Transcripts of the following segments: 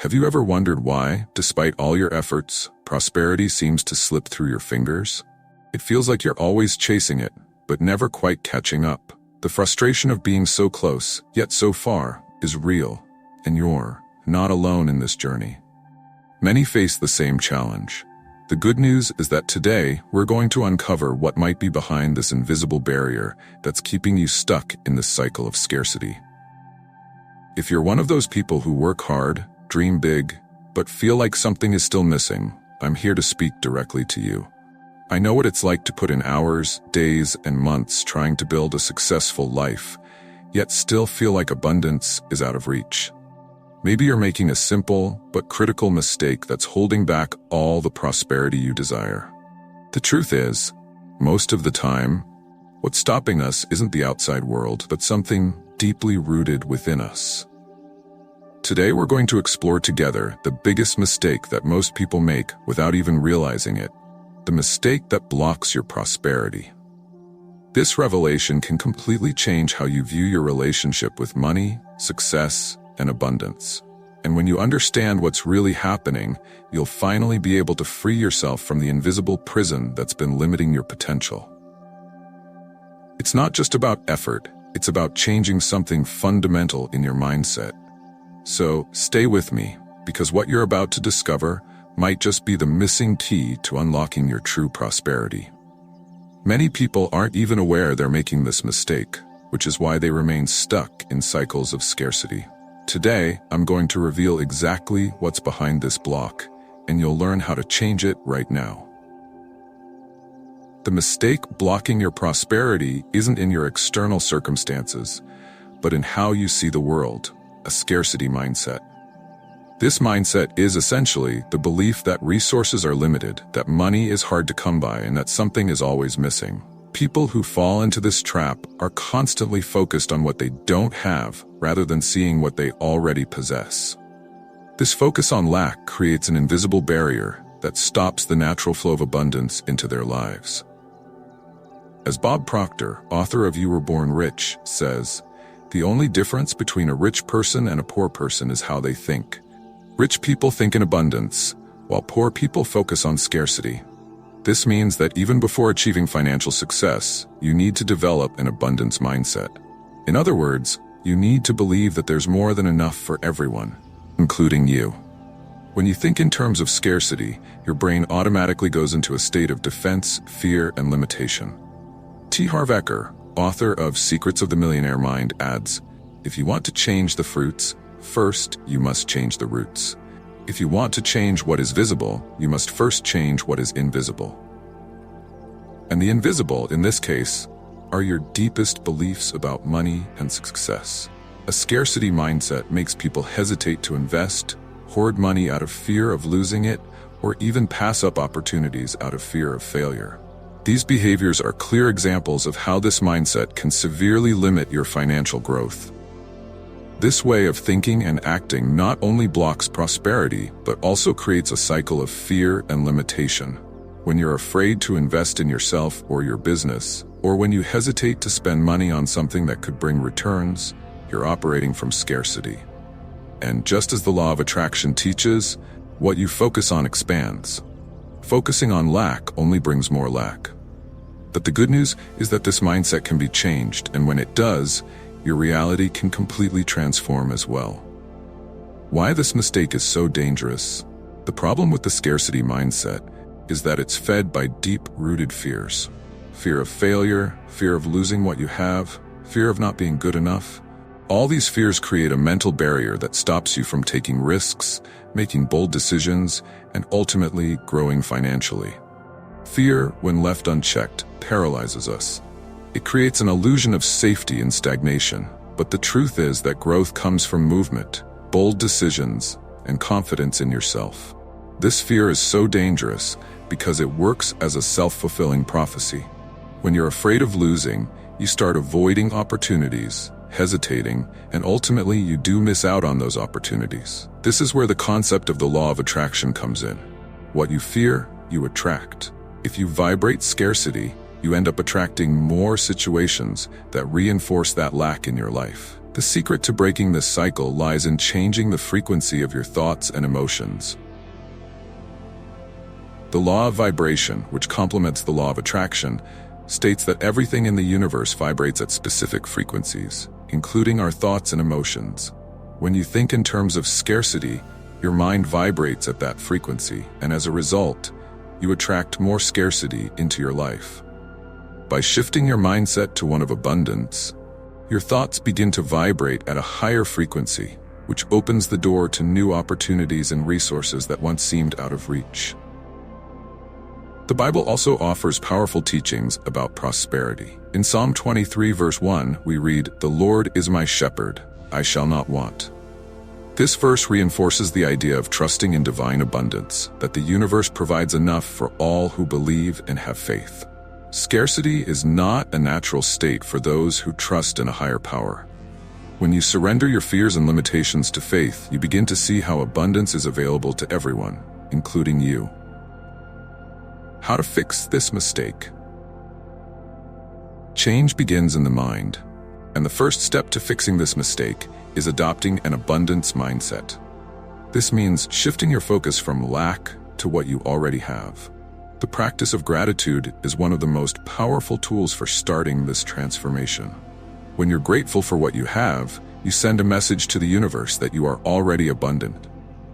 Have you ever wondered why, despite all your efforts, prosperity seems to slip through your fingers? It feels like you're always chasing it, but never quite catching up. The frustration of being so close, yet so far, is real, and you're not alone in this journey. Many face the same challenge. The good news is that today, we're going to uncover what might be behind this invisible barrier that's keeping you stuck in this cycle of scarcity. If you're one of those people who work hard, dream big, but feel like something is still missing, I'm here to speak directly to you. I know what it's like to put in hours, days, and months trying to build a successful life, yet still feel like abundance is out of reach. Maybe you're making a simple but critical mistake that's holding back all the prosperity you desire. The truth is, most of the time, what's stopping us isn't the outside world, but something deeply rooted within us. Today we're going to explore together the biggest mistake that most people make without even realizing it. The mistake that blocks your prosperity. This revelation can completely change how you view your relationship with money, success, and abundance. And when you understand what's really happening, you'll finally be able to free yourself from the invisible prison that's been limiting your potential. It's not just about effort, it's about changing something fundamental in your mindset. So, stay with me, because what you're about to discover might just be the missing key to unlocking your true prosperity. Many people aren't even aware they're making this mistake, which is why they remain stuck in cycles of scarcity. Today, I'm going to reveal exactly what's behind this block, and you'll learn how to change it right now. The mistake blocking your prosperity isn't in your external circumstances, but in how you see the world, a scarcity mindset. This mindset is essentially the belief that resources are limited, that money is hard to come by, and that something is always missing. People who fall into this trap are constantly focused on what they don't have, rather than seeing what they already possess. This focus on lack creates an invisible barrier that stops the natural flow of abundance into their lives. As Bob Proctor, author of You Were Born Rich, says, "The only difference between a rich person and a poor person is how they think. Rich people think in abundance, while poor people focus on scarcity. This means that even before achieving financial success, you need to develop an abundance mindset. In other words, you need to believe that there's more than enough for everyone, including you. When you think in terms of scarcity, your brain automatically goes into a state of defense, fear, and limitation." T. Harv Eker, author of Secrets of the Millionaire Mind, adds, "If you want to change the fruits, first, you must change the roots. If you want to change what is visible, you must first change what is invisible." And the invisible, in this case, are your deepest beliefs about money and success. A scarcity mindset makes people hesitate to invest, hoard money out of fear of losing it, or even pass up opportunities out of fear of failure. These behaviors are clear examples of how this mindset can severely limit your financial growth. This way of thinking and acting not only blocks prosperity, but also creates a cycle of fear and limitation. When you're afraid to invest in yourself or your business, or when you hesitate to spend money on something that could bring returns, you're operating from scarcity. And just as the law of attraction teaches, what you focus on expands. Focusing on lack only brings more lack. But the good news is that this mindset can be changed, and when it does, your reality can completely transform as well. Why this mistake is so dangerous? The problem with the scarcity mindset is that it's fed by deep-rooted fears. Fear of failure, fear of losing what you have, fear of not being good enough. All these fears create a mental barrier that stops you from taking risks, making bold decisions, and ultimately growing financially. Fear, when left unchecked, paralyzes us. It creates an illusion of safety and stagnation, but the truth is that growth comes from movement, bold decisions, and confidence in yourself. This fear is so dangerous because it works as a self-fulfilling prophecy. When you're afraid of losing, you start avoiding opportunities, hesitating, and ultimately you do miss out on those opportunities. This is where the concept of the law of attraction comes in. What you fear, you attract. If you vibrate scarcity, you end up attracting more situations that reinforce that lack in your life. The secret to breaking this cycle lies in changing the frequency of your thoughts and emotions. The law of vibration, which complements the law of attraction, states that everything in the universe vibrates at specific frequencies, including our thoughts and emotions. When you think in terms of scarcity, your mind vibrates at that frequency, and as a result, you attract more scarcity into your life. By shifting your mindset to one of abundance, your thoughts begin to vibrate at a higher frequency, which opens the door to new opportunities and resources that once seemed out of reach. The Bible also offers powerful teachings about prosperity. In Psalm 23 verse 1, we read, "The Lord is my shepherd, I shall not want." This verse reinforces the idea of trusting in divine abundance, that the universe provides enough for all who believe and have faith. Scarcity is not a natural state for those who trust in a higher power. When you surrender your fears and limitations to faith, you begin to see how abundance is available to everyone, including you. How to fix this mistake? Change begins in the mind, and the first step to fixing this mistake is adopting an abundance mindset. This means shifting your focus from lack to what you already have. The practice of gratitude is one of the most powerful tools for starting this transformation. When you're grateful for what you have, you send a message to the universe that you are already abundant.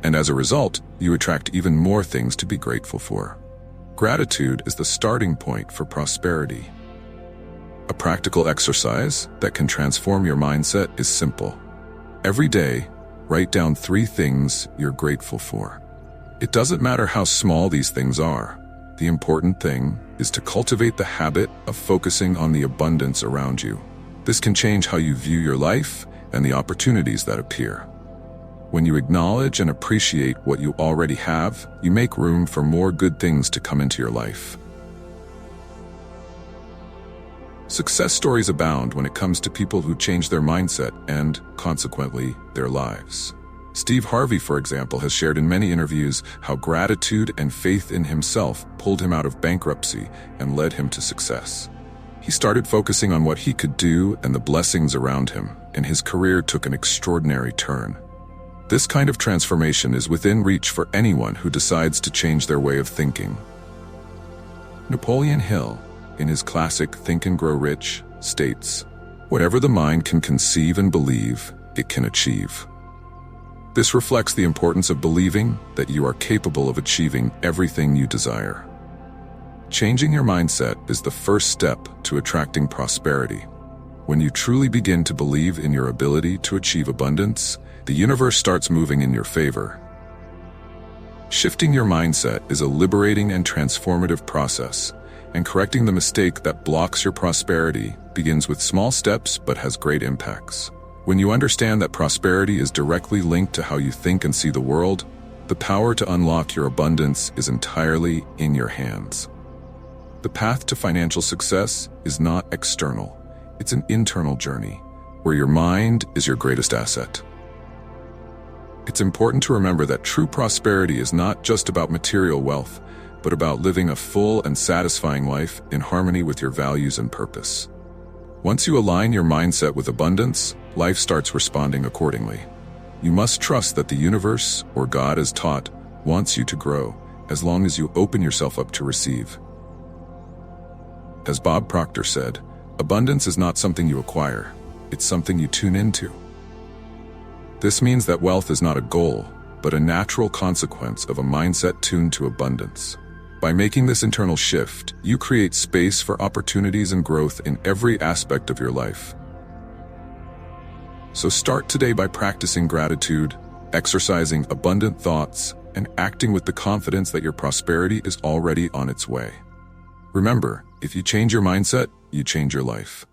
And as a result, you attract even more things to be grateful for. Gratitude is the starting point for prosperity. A practical exercise that can transform your mindset is simple. Every day, write down 3 things you're grateful for. It doesn't matter how small these things are. The important thing is to cultivate the habit of focusing on the abundance around you. This can change how you view your life and the opportunities that appear. When you acknowledge and appreciate what you already have, you make room for more good things to come into your life. Success stories abound when it comes to people who change their mindset and, consequently, their lives. Steve Harvey, for example, has shared in many interviews how gratitude and faith in himself pulled him out of bankruptcy and led him to success. He started focusing on what he could do and the blessings around him, and his career took an extraordinary turn. This kind of transformation is within reach for anyone who decides to change their way of thinking. Napoleon Hill, in his classic Think and Grow Rich, states, "Whatever the mind can conceive and believe, it can achieve." This reflects the importance of believing that you are capable of achieving everything you desire. Changing your mindset is the first step to attracting prosperity. When you truly begin to believe in your ability to achieve abundance, the universe starts moving in your favor. Shifting your mindset is a liberating and transformative process, and correcting the mistake that blocks your prosperity begins with small steps but has great impacts. When you understand that prosperity is directly linked to how you think and see the world, the power to unlock your abundance is entirely in your hands. The path to financial success is not external. It's an internal journey, where your mind is your greatest asset. It's important to remember that true prosperity is not just about material wealth, but about living a full and satisfying life in harmony with your values and purpose. Once you align your mindset with abundance, life starts responding accordingly. You must trust that the universe, or God as taught, wants you to grow, as long as you open yourself up to receive. As Bob Proctor said, abundance is not something you acquire, it's something you tune into. This means that wealth is not a goal, but a natural consequence of a mindset tuned to abundance. By making this internal shift, you create space for opportunities and growth in every aspect of your life. So start today by practicing gratitude, exercising abundant thoughts, and acting with the confidence that your prosperity is already on its way. Remember, if you change your mindset, you change your life.